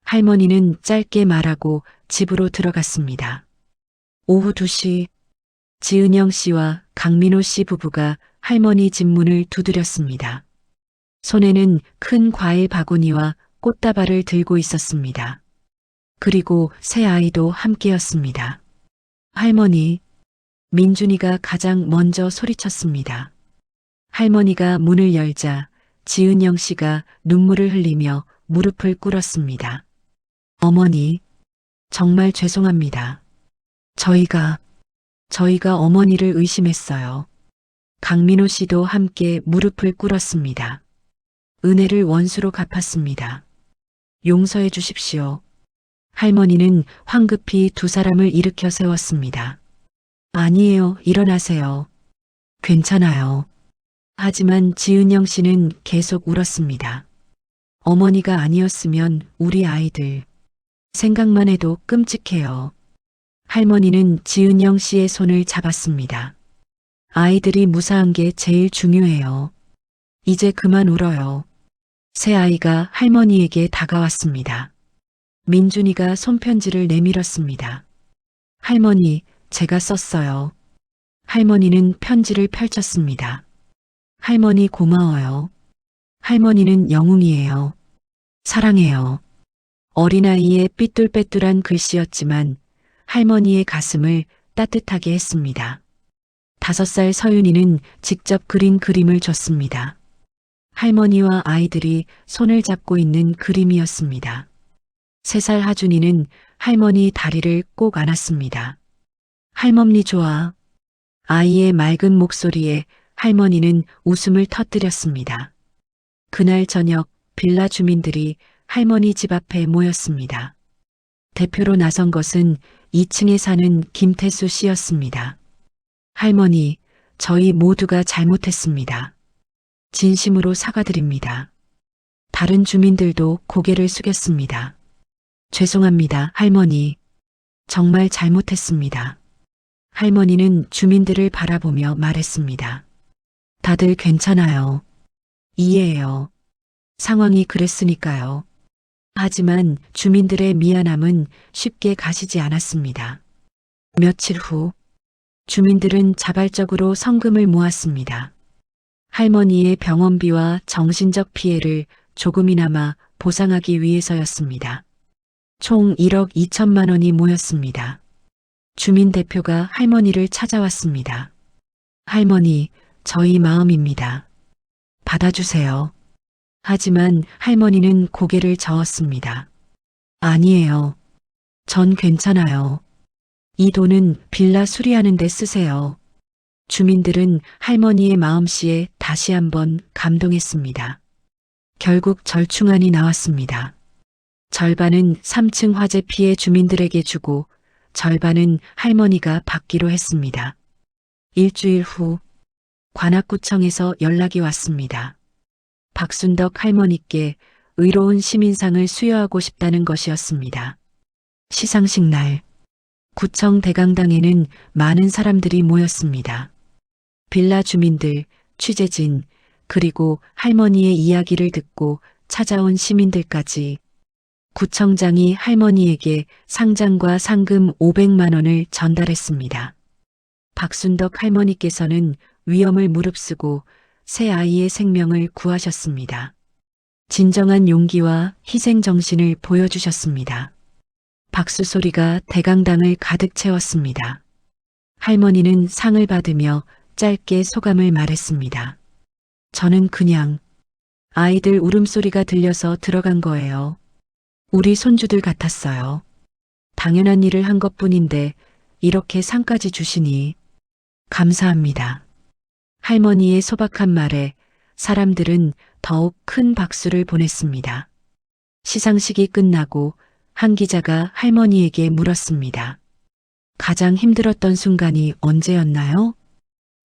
할머니는 짧게 말하고 집으로 들어갔습니다. 오후 2시 지은영 씨와 강민호 씨 부부가 할머니 집 문을 두드렸습니다. 손에는 큰 과일 바구니와 꽃다발을 들고 있었습니다. 그리고 새 아이도 함께였습니다. 할머니, 민준이가 가장 먼저 소리쳤습니다. 할머니가 문을 열자 지은영 씨가 눈물을 흘리며 무릎을 꿇었습니다. 어머니, 정말 죄송합니다. 저희가 어머니를 의심했어요. 강민호 씨도 함께 무릎을 꿇었습니다. 은혜를 원수로 갚았습니다. 용서해 주십시오. 할머니는 황급히 두 사람을 일으켜 세웠습니다. 아니에요, 일어나세요. 괜찮아요. 하지만 지은영 씨는 계속 울었습니다. 어머니가 아니었으면 우리 아이들. 생각만 해도 끔찍해요. 할머니는 지은영 씨의 손을 잡았습니다. 아이들이 무사한 게 제일 중요해요. 이제 그만 울어요. 새 아이가 할머니에게 다가왔습니다. 민준이가 손편지를 내밀었습니다. 할머니, 제가 썼어요. 할머니는 편지를 펼쳤습니다. 할머니 고마워요. 할머니는 영웅이에요. 사랑해요. 어린아이의 삐뚤빼뚤한 글씨였지만 할머니의 가슴을 따뜻하게 했습니다. 5살 서윤이는 직접 그린 그림을 줬습니다. 할머니와 아이들이 손을 잡고 있는 그림이었습니다. 3살 하준이는 할머니 다리를 꼭 안았습니다. 할멈니 좋아. 아이의 맑은 목소리에 할머니는 웃음을 터뜨렸습니다. 그날 저녁 빌라 주민들이 할머니 집 앞에 모였습니다. 대표로 나선 것은 2층에 사는 김태수 씨였습니다. 할머니, 저희 모두가 잘못했습니다. 진심으로 사과드립니다. 다른 주민들도 고개를 숙였습니다. 죄송합니다, 할머니. 정말 잘못했습니다. 할머니는 주민들을 바라보며 말했습니다. 다들 괜찮아요. 이해해요. 상황이 그랬으니까요. 하지만 주민들의 미안함은 쉽게 가시지 않았습니다. 며칠 후 주민들은 자발적으로 성금을 모았습니다. 할머니의 병원비와 정신적 피해를 조금이나마 보상하기 위해서였습니다. 총 1억 2천만 원이 모였습니다. 주민 대표가 할머니를 찾아왔습니다. 할머니, 저희 마음입니다. 받아주세요. 하지만 할머니는 고개를 저었습니다. 아니에요. 전 괜찮아요. 이 돈은 빌라 수리하는 데 쓰세요. 주민들은 할머니의 마음씨에 다시 한번 감동했습니다. 결국 절충안이 나왔습니다. 절반은 3층 화재 피해 주민들에게 주고 절반은 할머니가 받기로 했습니다. 일주일 후 관악구청에서 연락이 왔습니다. 박순덕 할머니께 의로운 시민상을 수여하고 싶다는 것이었습니다. 시상식 날 구청 대강당에는 많은 사람들이 모였습니다. 빌라 주민들, 취재진, 그리고 할머니의 이야기를 듣고 찾아온 시민들까지 구청장이 할머니에게 상장과 상금 500만 원을 전달했습니다. 박순덕 할머니께서는 위험을 무릅쓰고 새 아이의 생명을 구하셨습니다. 진정한 용기와 희생 정신을 보여주셨습니다. 박수 소리가 대강당을 가득 채웠습니다. 할머니는 상을 받으며 짧게 소감을 말했습니다. 저는 그냥 아이들 울음소리가 들려서 들어간 거예요. 우리 손주들 같았어요. 당연한 일을 한 것뿐인데 이렇게 상까지 주시니 감사합니다. 할머니의 소박한 말에 사람들은 더욱 큰 박수를 보냈습니다. 시상식이 끝나고 한 기자가 할머니에게 물었습니다. 가장 힘들었던 순간이 언제였나요?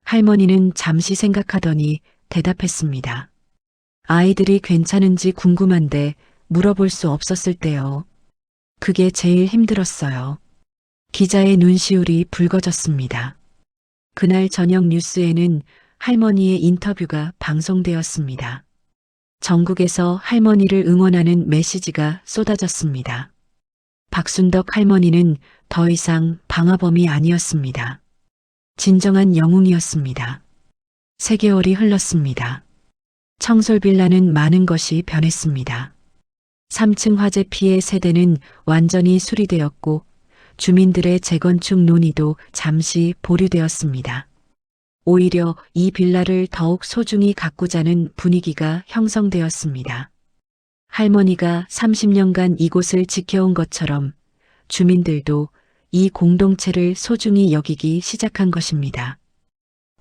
할머니는 잠시 생각하더니 대답했습니다. 아이들이 괜찮은지 궁금한데 물어볼 수 없었을 때요. 그게 제일 힘들었어요. 기자의 눈시울이 붉어졌습니다. 그날 저녁 뉴스에는 할머니의 인터뷰가 방송되었습니다. 전국에서 할머니를 응원하는 메시지가 쏟아졌습니다. 박순덕 할머니는 더 이상 방화범이 아니었습니다. 진정한 영웅이었습니다. 3개월이 흘렀습니다. 청솔빌라는 많은 것이 변했습니다. 3층 화재 피해 세대는 완전히 수리되었고 주민들의 재건축 논의도 잠시 보류되었습니다. 오히려 이 빌라를 더욱 소중히 가꾸자는 분위기가 형성되었습니다. 할머니가 30년간 이곳을 지켜온 것처럼 주민들도 이 공동체를 소중히 여기기 시작한 것입니다.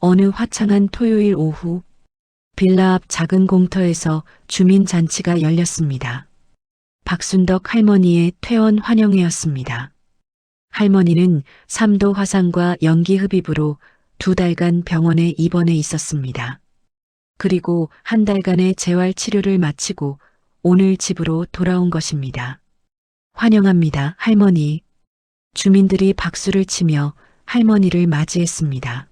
어느 화창한 토요일 오후, 빌라 앞 작은 공터에서 주민 잔치가 열렸습니다. 박순덕 할머니의 퇴원 환영회였습니다. 할머니는 3도 화상과 연기 흡입으로 2달간 병원에 입원해 있었습니다. 그리고 1달간의 재활 치료를 마치고 오늘 집으로 돌아온 것입니다. 환영합니다, 할머니. 주민들이 박수를 치며 할머니를 맞이했습니다.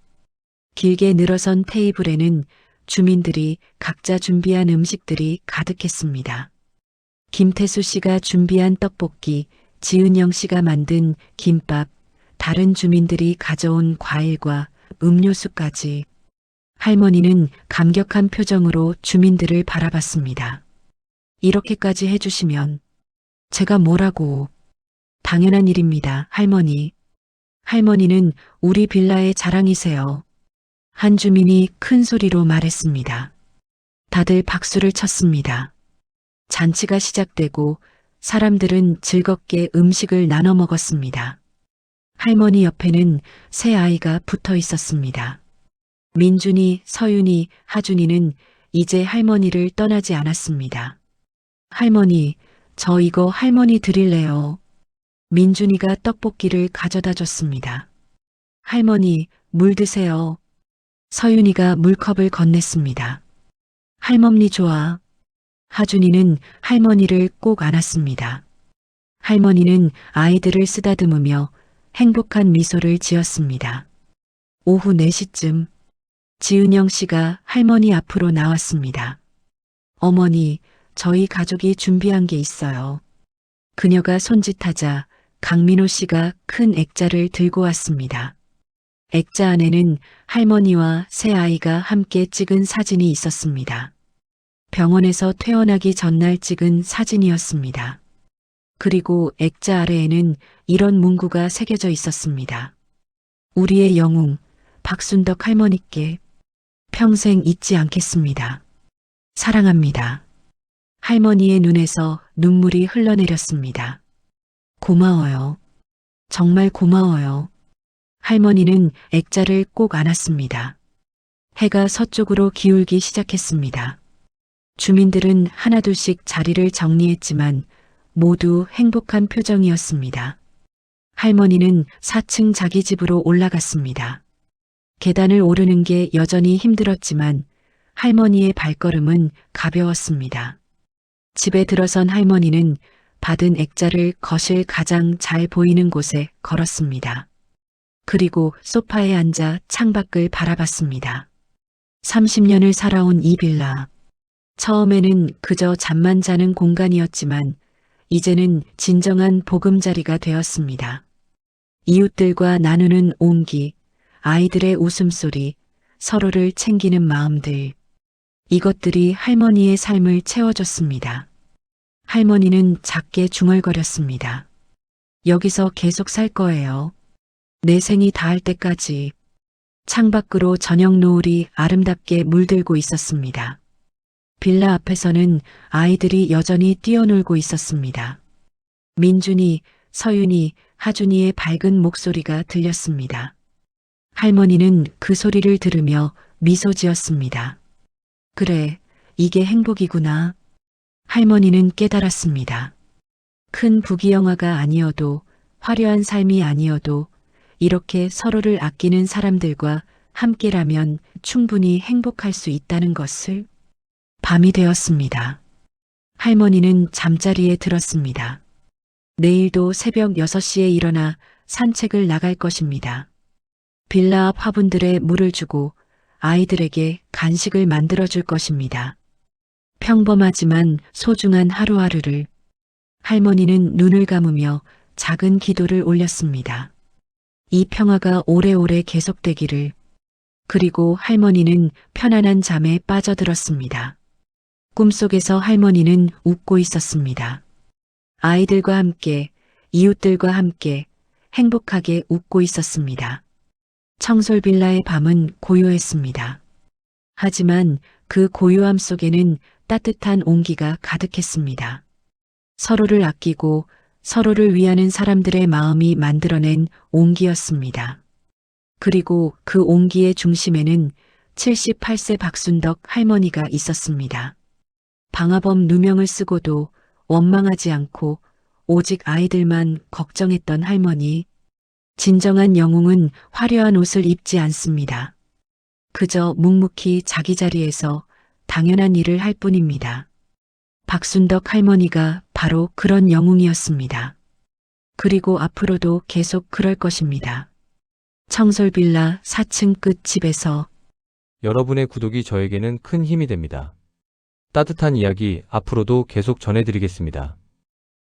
길게 늘어선 테이블에는 주민들이 각자 준비한 음식들이 가득했습니다. 김태수 씨가 준비한 떡볶이, 지은영 씨가 만든 김밥, 다른 주민들이 가져온 과일과 음료수까지. 할머니는 감격한 표정으로 주민들을 바라봤습니다. 이렇게까지 해주시면 제가 뭐라고. 당연한 일입니다, 할머니. 할머니는 우리 빌라의 자랑이세요. 한 주민이 큰 소리로 말했습니다. 다들 박수를 쳤습니다. 잔치가 시작되고 사람들은 즐겁게 음식을 나눠 먹었습니다. 할머니 옆에는 세 아이가 붙어 있었습니다. 민준이, 서윤이, 하준이는 이제 할머니를 떠나지 않았습니다. 할머니, 저 이거 할머니 드릴래요. 민준이가 떡볶이를 가져다 줬습니다. 할머니, 물 드세요. 서윤이가 물컵을 건넸습니다. 할멈니 좋아. 하준이는 할머니를 꼭 안았습니다. 할머니는 아이들을 쓰다듬으며 행복한 미소를 지었습니다. 오후 4시쯤 지은영 씨가 할머니 앞으로 나왔습니다. 어머니, 저희 가족이 준비한 게 있어요. 그녀가 손짓하자 강민호 씨가 큰 액자를 들고 왔습니다. 액자 안에는 할머니와 세 아이가 함께 찍은 사진이 있었습니다. 병원에서 퇴원하기 전날 찍은 사진이었습니다. 그리고 액자 아래에는 이런 문구가 새겨져 있었습니다. 우리의 영웅, 박순덕 할머니께 평생 잊지 않겠습니다. 사랑합니다. 할머니의 눈에서 눈물이 흘러내렸습니다. 고마워요. 정말 고마워요. 할머니는 액자를 꼭 안았습니다. 해가 서쪽으로 기울기 시작했습니다. 주민들은 하나둘씩 자리를 정리했지만 모두 행복한 표정이었습니다. 할머니는 4층 자기 집으로 올라갔습니다. 계단을 오르는 게 여전히 힘들었지만 할머니의 발걸음은 가벼웠습니다. 집에 들어선 할머니는 받은 액자를 거실 가장 잘 보이는 곳에 걸었습니다. 그리고 소파에 앉아 창밖을 바라봤습니다. 30년을 살아온 이 빌라. 처음에는 그저 잠만 자는 공간이었지만 이제는 진정한 보금자리가 되었습니다. 이웃들과 나누는 온기, 아이들의 웃음소리, 서로를 챙기는 마음들. 이것들이 할머니의 삶을 채워줬습니다. 할머니는 작게 중얼거렸습니다. 여기서 계속 살 거예요. 내 생이 닿을 때까지. 창밖으로 저녁 노을이 아름답게 물들고 있었습니다. 빌라 앞에서는 아이들이 여전히 뛰어놀고 있었습니다. 민준이, 서윤이, 하준이의 밝은 목소리가 들렸습니다. 할머니는 그 소리를 들으며 미소 지었습니다. 그래, 이게 행복이구나. 할머니는 깨달았습니다. 큰 부귀영화가 아니어도, 화려한 삶이 아니어도 이렇게 서로를 아끼는 사람들과 함께라면 충분히 행복할 수 있다는 것을. 밤이 되었습니다. 할머니는 잠자리에 들었습니다. 내일도 새벽 6시에 일어나 산책을 나갈 것입니다. 빌라 앞 화분들에 물을 주고 아이들에게 간식을 만들어줄 것입니다. 평범하지만 소중한 하루하루를. 할머니는 눈을 감으며 작은 기도를 올렸습니다. 이 평화가 오래오래 계속되기를. 그리고 할머니는 편안한 잠에 빠져들었습니다. 꿈속에서 할머니는 웃고 있었습니다. 아이들과 함께, 이웃들과 함께 행복하게 웃고 있었습니다. 청솔 빌라의 밤은 고요했습니다. 하지만 그 고요함 속에는 따뜻한 온기가 가득했습니다. 서로를 아끼고 서로를 위하는 사람들의 마음이 만들어낸 온기였습니다. 그리고 그 온기의 중심에는 78세 박순덕 할머니가 있었습니다. 방화범 누명을 쓰고도 원망하지 않고 오직 아이들만 걱정했던 할머니. 진정한 영웅은 화려한 옷을 입지 않습니다. 그저 묵묵히 자기 자리에서 당연한 일을 할 뿐입니다. 박순덕 할머니가 바로 그런 영웅이었습니다. 그리고 앞으로도 계속 그럴 것입니다. 청솔빌라 4층 끝 집에서 여러분의 구독이 저에게는 큰 힘이 됩니다. 따뜻한 이야기 앞으로도 계속 전해드리겠습니다.